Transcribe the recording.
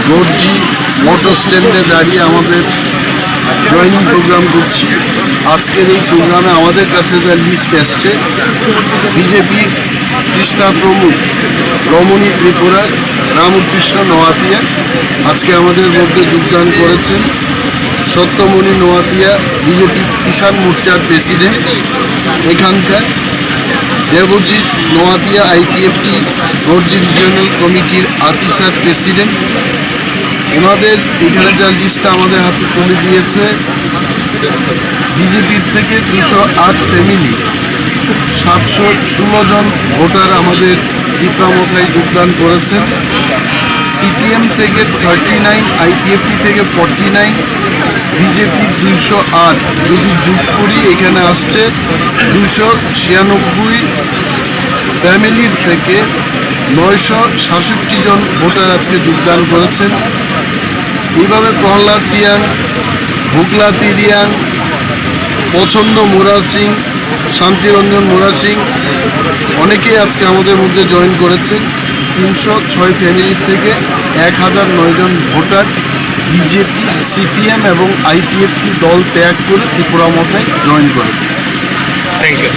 Gorji motor স্ট্যান্ডে দাঁড়িয়ে আমাদের জয়েনিং প্রোগ্রাম করছি। আজকের এই প্রোগ্রামে আমাদের কাছে যা লিস্ট আসছে, বিজেপি কৃষ্ণা প্রমুখ, রমণী ত্রিপুরা, রামকৃষ্ণ নোয়াতিয়া আজকে আমাদের মধ্যে যোগদান করেছেন। সত্যমণি নোয়াতিয়া বিজেপি কিষাণ মোর্চার প্রেসিডেন্ট এখানকার। দেবজিৎ নোয়াতিয়া আইপিএফটি গর্জি রিজিওনাল কমিটির আতিসার প্রেসিডেন্ট। ওনাদের এখানে যা লিস্টটা আমাদের হাতে তুলে দিয়েছে, বিজেপির থেকে 208 ফ্যামিলি, 716 জন ভোটার আমাদের ত্রিপুরামথায় যোগদান করেছেন। সিপিএম থেকে 39, আইপিএফটি থেকে 49, বিজেপি 208, যদি যোগ করি এখানে আসছে 296 ফ্যামিলির থেকে 967 জন ভোটার আজকে যোগদান করেছেন। এইভাবে প্রহ্লাদ রিয়াং, ভুগলা তিরিয়াং, পছন্দ মোরা সিং, শান্তিরঞ্জন মোরা সিং অনেকেই আজকে আমাদের মধ্যে জয়েন করেছেন। 306 ফ্যামিলির থেকে 1009 জন ভোটার বিজেপি, সিপিএম এবং আইপিএফটি দল ত্যাগ করে ত্রিপুরামথায় জয়েন করেছে। Thank you.